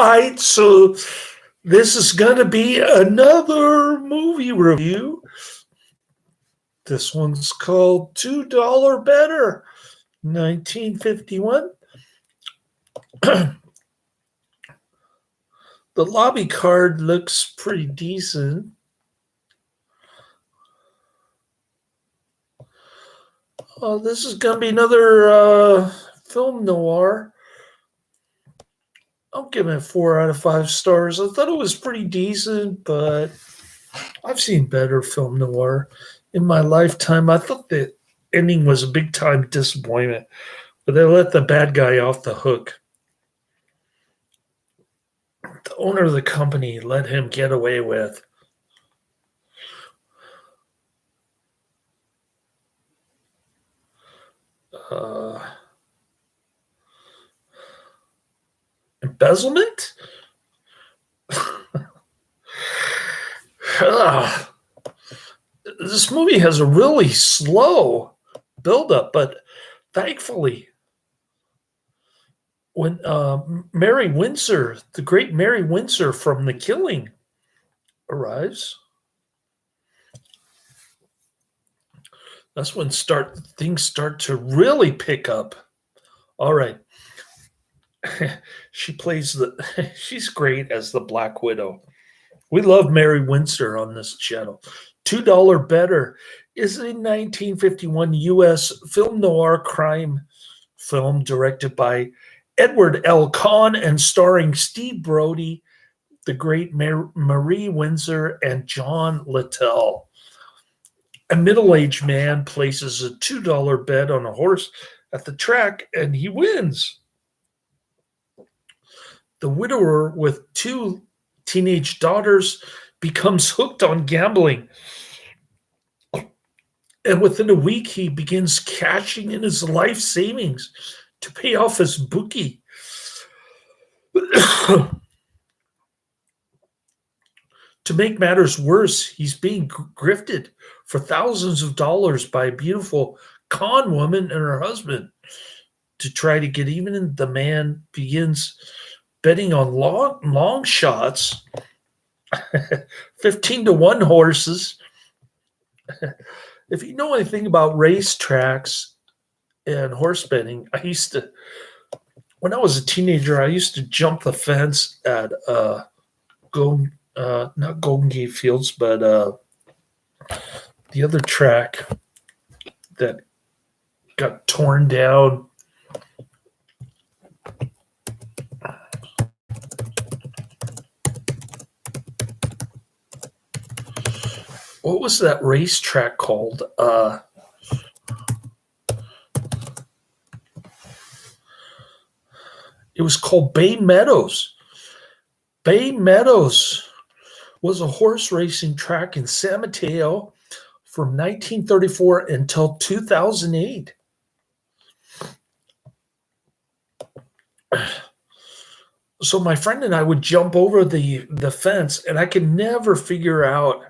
right, so this is going to be another movie review. This one's called $2 Better, 1951. The lobby card looks pretty decent. Oh, this is going to be another film noir. I'll give it 4 out of 5 stars. I thought it was pretty decent, but I've seen better film noir in my lifetime. I thought the ending was a big time disappointment, but they let the bad guy off the hook. The owner of the company let him get away with. Embezzlement? This movie has a really slow buildup, but thankfully, when Mary Windsor, the great Mary Windsor from The Killing, arrives, that's when things start to really pick up. All right. She's great as the Black Widow. We love Mary Windsor on this channel. $2 Better is a 1951 U.S. film noir crime film directed by Edward L. Kahn and starring Steve Brody, the great Marie Windsor, and John Litel. A middle-aged man places a $2 bet on a horse at the track, and he wins. The widower with 2 teenage daughters becomes hooked on gambling. And within a week, he begins cashing in his life savings to pay off his bookie. To make matters worse, he's being grifted for thousands of dollars by a beautiful con woman and her husband. To try to get even, the man begins betting on long shots, 15-1 horses. If you know anything about racetracks and horse betting, when I was a teenager, I used to jump the fence at not Golden Gate Fields, but the other track that got torn down. What was that racetrack called? It was called Bay Meadows. Bay Meadows was a horse racing track in San Mateo from 1934 until 2008. So my friend and I would jump over the fence, and I could never figure out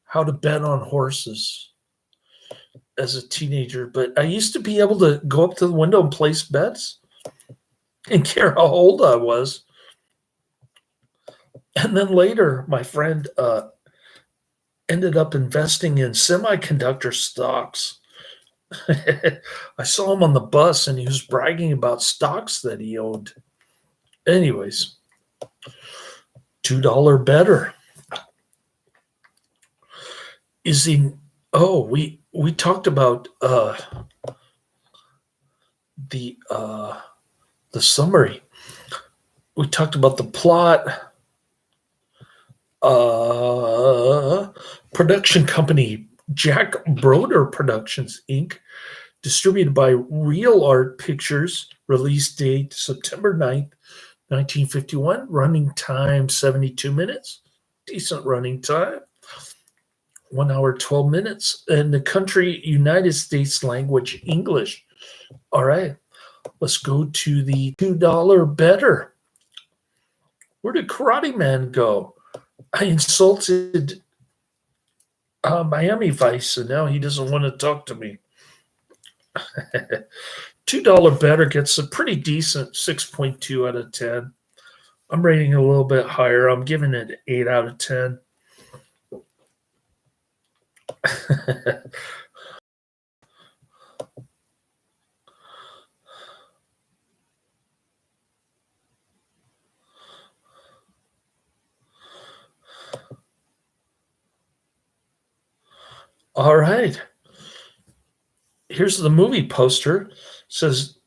how to bet on horses as a teenager. But I used to be able to go up to the window and place bets and care how old I was. And then later, my friend ended up investing in semiconductor stocks. I saw him on the bus, and he was bragging about stocks that he owned. Anyways, $2 Better. We talked about the summary. We talked about the plot. Production company Jack Broder Productions Inc., distributed by Real Art Pictures. Release date September 9th, 1951. Running time 72 minutes. Decent running time. 1 hour, 12 minutes. And the country, United States language, English. All right. Let's go to the $2 Better. Where did Karate Man go? I insulted Miami Vice, and now he doesn't want to talk to me. $2 Better gets a pretty decent 6.2 out of 10. I'm rating it a little bit higher. I'm giving it 8 out of 10. All right. Here's the movie poster. It says,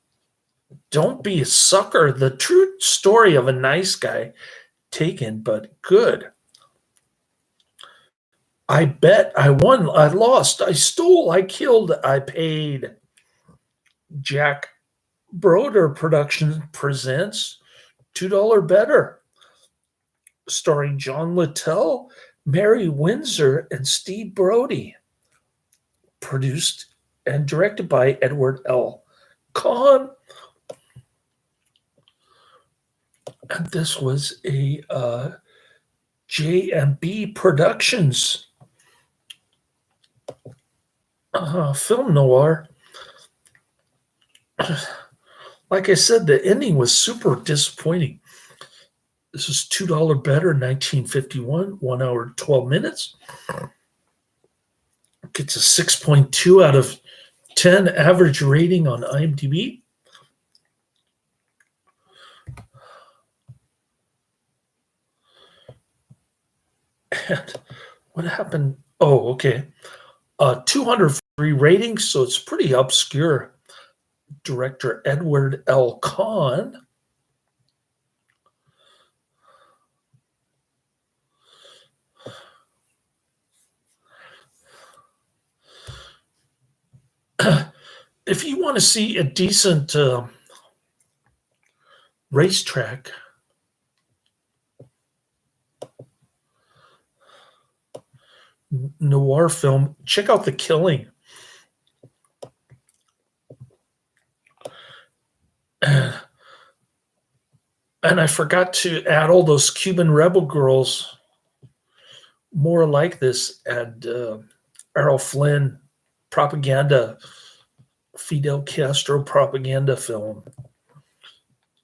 "Don't be a sucker. The true story of a nice guy, taken but good. I bet, I won, I lost, I stole, I killed, I paid." Jack Broder Productions presents $2 Better, starring John Litel, Mary Windsor, and Steve Brody. Produced and directed by Edward L. Kahn. And this was a J&B Productions film noir. Like I said, the ending was super disappointing. This is $2 Better, 1951, 1 hour, 12 minutes. Gets a 6.2 out of 10 average rating on IMDb. And what happened? Oh, okay. 203 ratings, so it's pretty obscure. Director Edward L. Kahn. If you want to see a decent racetrack noir film, check out The Killing. And I forgot to add all those Cuban rebel girls more like this, and Errol Flynn propaganda, Fidel Castro propaganda film.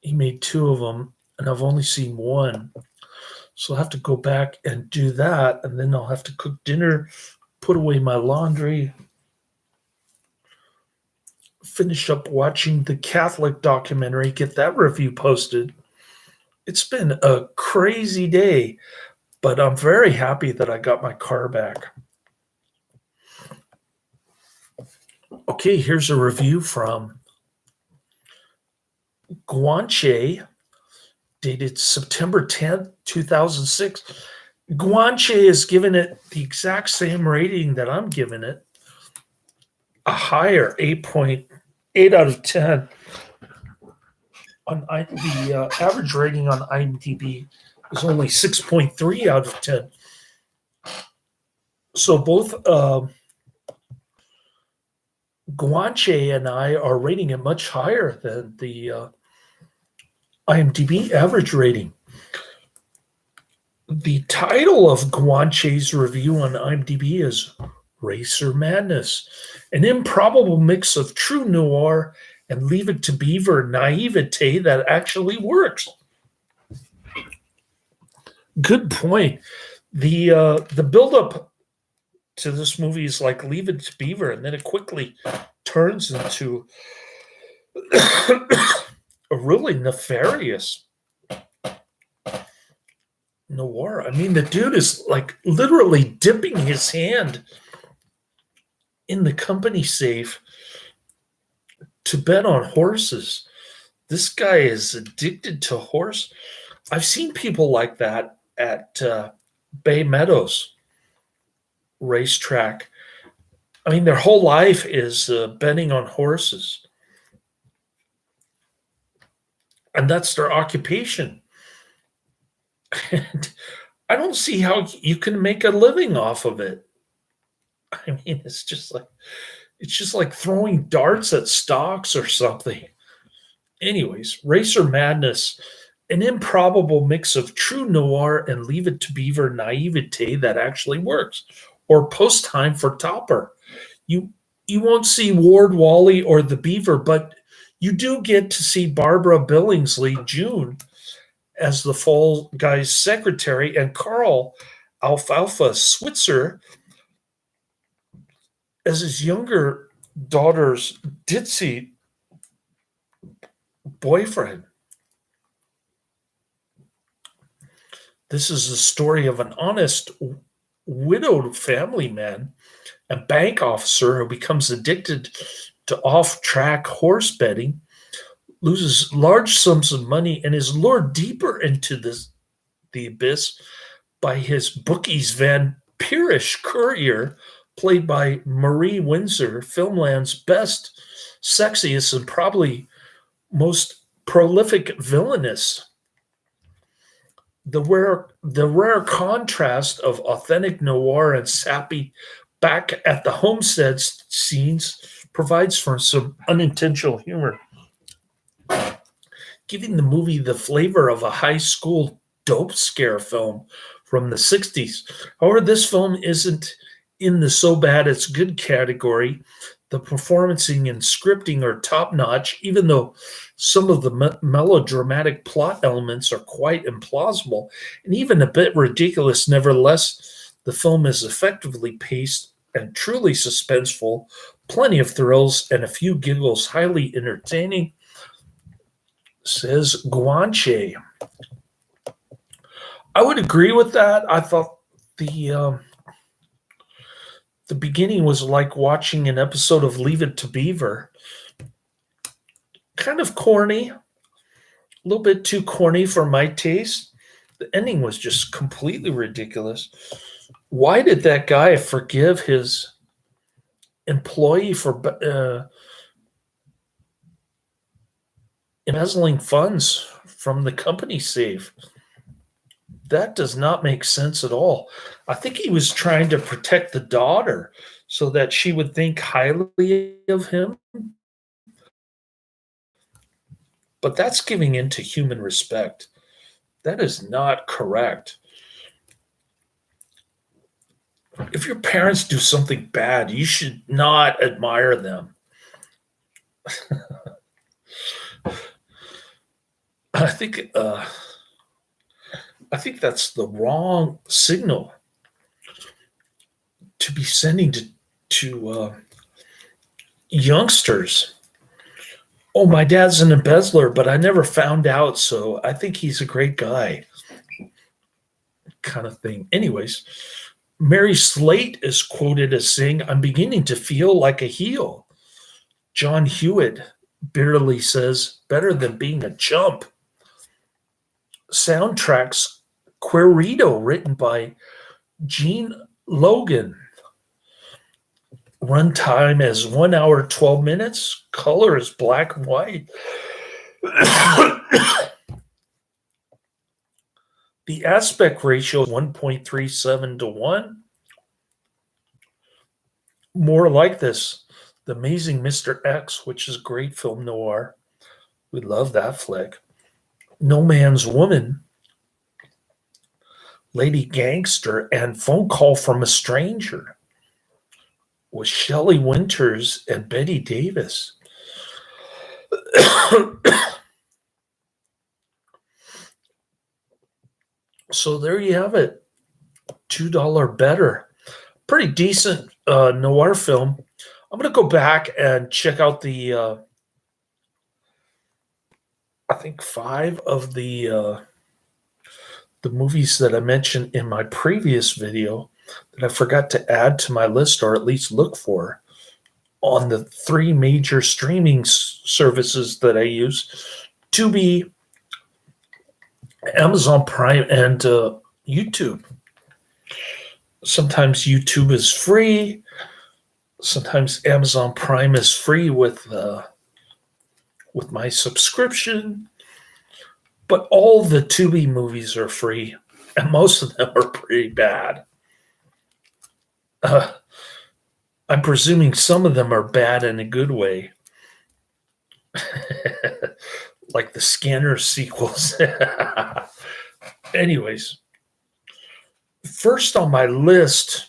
He made 2 of them, and I've only seen 1. So I'll have to go back and do that, and then I'll have to cook dinner, put away my laundry, finish up watching the Catholic documentary, get that review posted. It's been a crazy day, but I'm very happy that I got my car back. Okay, here's a review from Guanche, dated September 10th, 2006. Guanche has given it the exact same rating that I'm giving it, a higher 8.8 out of 10. On the average rating on IMDb is only 6.3 out of 10. So both Guanche and I are rating it much higher than the IMDb average rating. The title of Guanche's review on IMDb is Racer Madness, an improbable mix of true noir and Leave It to Beaver naivete that actually works. Good point. The buildup to this movie is like Leave It to Beaver, and then it quickly turns into a really nefarious noir. I mean, the dude is like literally dipping his hand in the company safe to bet on horses. This guy is addicted to horse. I've seen people like that at Bay Meadows racetrack. I mean, their whole life is betting on horses. And that's their occupation. And I don't see how you can make a living off of it. I mean, it's just like throwing darts at stocks or something. Anyways, Racer Madness, an improbable mix of true noir and Leave It to Beaver naivete that actually works. Or Post Time for Topper. You won't see Ward Wally or the Beaver, but you do get to see Barbara Billingsley, June, as the Fall Guy's secretary, and Carl Alfalfa Switzer as his younger daughter's ditzy boyfriend. This is the story of an honest, widowed family man, a bank officer who becomes addicted to off track horse betting, loses large sums of money, and is lured deeper into the abyss by his bookie's vampirish courier, played by Marie Windsor, Filmland's best, sexiest, and probably most prolific villainess. The rare contrast of authentic noir and sappy back at the homestead scenes provides for some unintentional humor, giving the movie the flavor of a high school dope scare film from the 60s. However, this film isn't in the so bad it's good category. The performancing and scripting are top notch, even though some of the melodramatic plot elements are quite implausible and even a bit ridiculous. Nevertheless, the film is effectively paced and truly suspenseful, plenty of thrills and a few giggles, highly entertaining, says Guanche. I would agree with that. I thought the beginning was like watching an episode of Leave It to Beaver. Kind of corny, a little bit too corny for my taste. The ending was just completely ridiculous. Why did that guy forgive his employee for embezzling funds from the company safe? That does not make sense at all. I think he was trying to protect the daughter so that she would think highly of him. But that's giving in to human respect. That is not correct. If your parents do something bad, you should not admire them. I think that's the wrong signal to be sending to youngsters. Oh, my dad's an embezzler, but I never found out, so I think he's a great guy, kind of thing. Anyways, Mary Slate is quoted as saying, "I'm beginning to feel like a heel." John Hewitt bitterly says, "Better than being a chump." Soundtracks Querido, written by Gene Logan. Runtime is 1 hour, 12 minutes. Color is black and white. The aspect ratio is 1.37 to 1. More like this, The Amazing Mr. X, which is a great film noir. We love that flick. No Man's Woman, Lady Gangster, and Phone Call from a Stranger with Shelley Winters and Betty Davis. So there you have it. $2 Bettor. Pretty decent noir film. I'm going to go back and check out the, I think 5 of the movies that I mentioned in my previous video that I forgot to add to my list, or at least look for, on the 3 major streaming services that I use: Tubi, Amazon Prime, and YouTube. Sometimes YouTube is free. Sometimes Amazon Prime is free with my subscription. But all the Tubi movies are free, and most of them are pretty bad. I'm presuming some of them are bad in a good way. Like the Scanner sequels. Anyways, first on my list,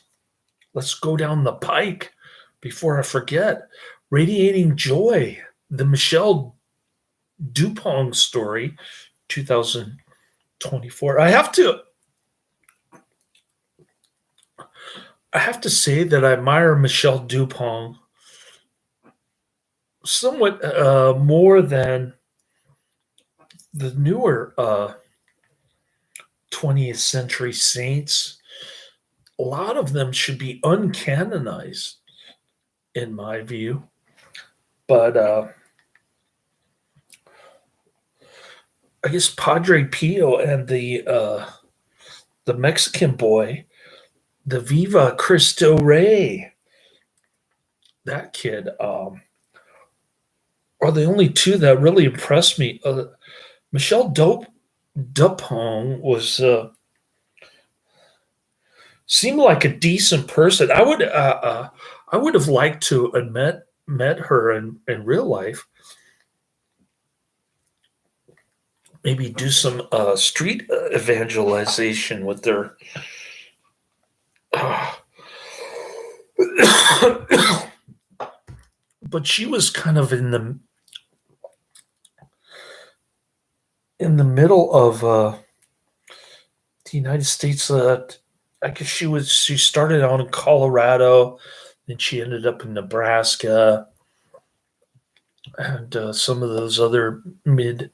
let's go down the pike before I forget. Radiating Joy, the Michelle Dupont story, 2000 24. I have to say that I admire Michelle Dupont somewhat more than the newer 20th century saints. A lot of them should be uncanonized, in my view. But I guess Padre Pio and the Mexican boy, the Viva Cristo Rey, that kid, are the only two that really impressed me. Michelle Dupont was seemed like a decent person. I would have liked to have met her in real life. Maybe do some street evangelization with her. But she was kind of in the middle of the United States. I guess she started out in Colorado, then she ended up in Nebraska, and some of those other middle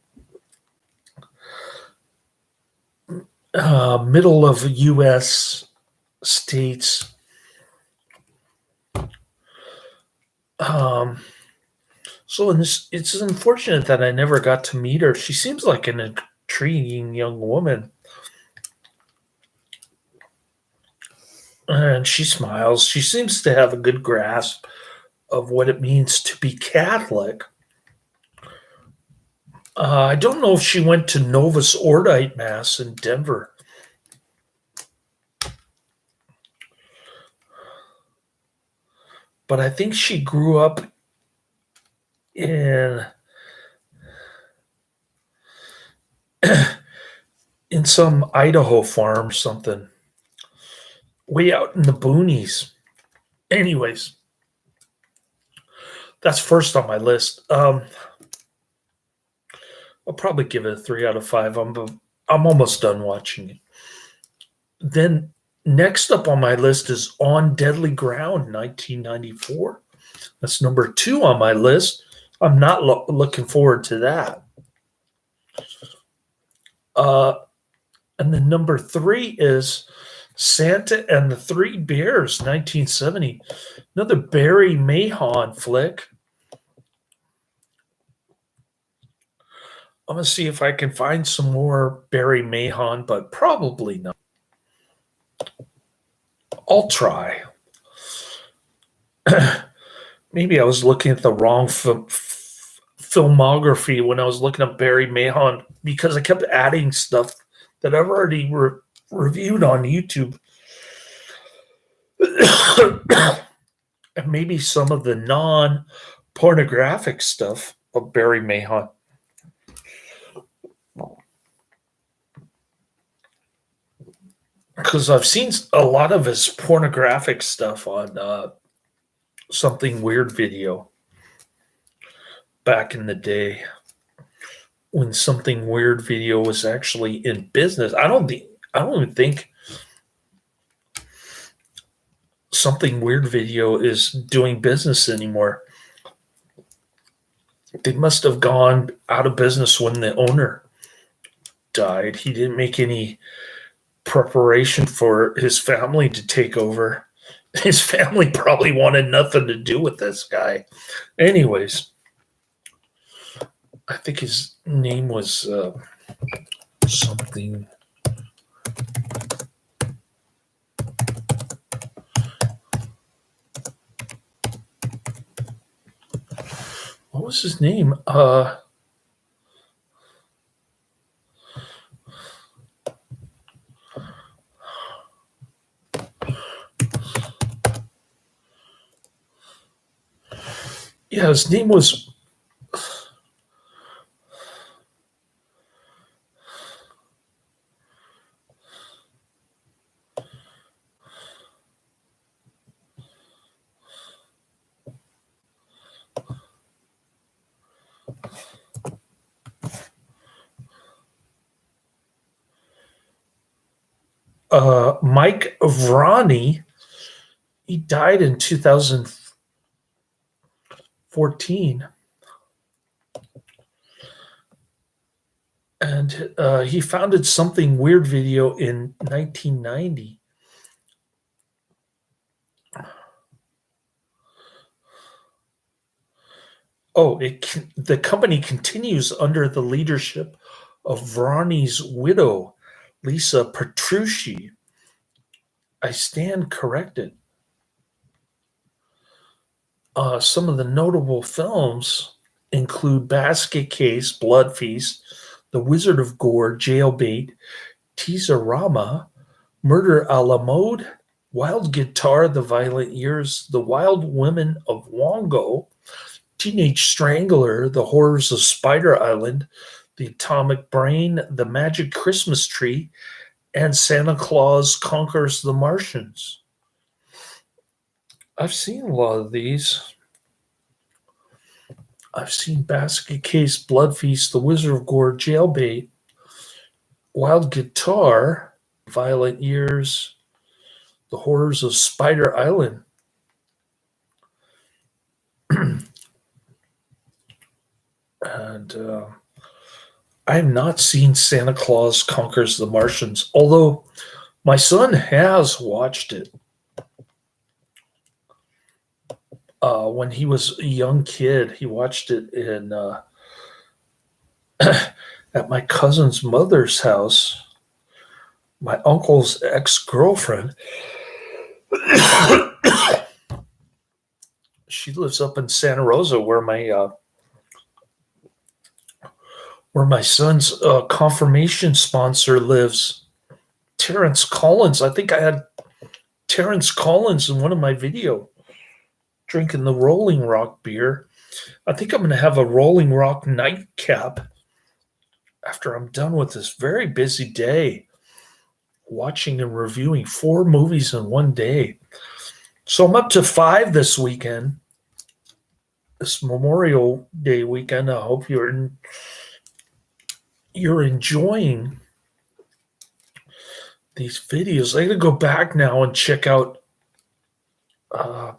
of U.S. states. So it's unfortunate that I never got to meet her. She seems like an intriguing young woman. And she smiles. She seems to have a good grasp of what it means to be Catholic. I don't know if she went to Novus Ordo Mass in Denver. But I think she grew up in in some Idaho farm or something, way out in the boonies. Anyways, that's first on my list. I'll probably give it a 3 out of 5. I'm almost done watching it. Then next up on my list is On Deadly Ground, 1994. That's number 2 on my list. I'm not looking forward to that. And then number 3 is Santa and the Three Bears, 1970. Another Barry Mahon flick. I'm going to see if I can find some more Barry Mahon, but probably not. I'll try. Maybe I was looking at the wrong filmography when I was looking up Barry Mahon because I kept adding stuff that I've already reviewed on YouTube. And maybe some of the non-pornographic stuff of Barry Mahon. Because I've seen a lot of his pornographic stuff on Something Weird video back in the day when Something Weird video was actually in business. I don't even think Something Weird video is doing business anymore. They must have gone out of business when the owner died. He didn't make any preparation for his family to take over. His family probably wanted nothing to do with this guy. Anyways, I think his name was something. What was his name? Yeah, his name was. Mike Vrani, he died in 2014. And he founded Something Weird Video in 1990. Oh, the company continues under the leadership of Vrani's widow, Lisa Petrucci. I stand corrected. Some of the notable films include Basket Case, Blood Feast, The Wizard of Gore, Jailbait, Teaserama, Murder a la Mode, Wild Guitar, The Violent Years, The Wild Women of Wongo, Teenage Strangler, The Horrors of Spider Island, The Atomic Brain, The Magic Christmas Tree, and Santa Claus Conquers the Martians. I've seen a lot of these. I've seen Basket Case, Blood Feast, The Wizard of Gore, Jailbait, Wild Guitar, Violent Years, The Horrors of Spider Island. And I have not seen Santa Claus Conquers the Martians, although my son has watched it. When he was a young kid, he watched it in at my cousin's mother's house. My uncle's ex-girlfriend, she lives up in Santa Rosa, where my son's confirmation sponsor lives. Terrence Collins. I think I had Terrence Collins in one of my videos, drinking the Rolling Rock beer. I think I'm going to have a Rolling Rock nightcap after I'm done with this very busy day, watching and reviewing 4 movies in one day. So I'm up to 5 this weekend, this Memorial Day weekend. I hope you're enjoying these videos. I got to go back now and check out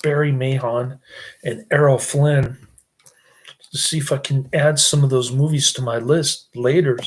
Barry Mahon and Errol Flynn to see if I can add some of those movies to my list later.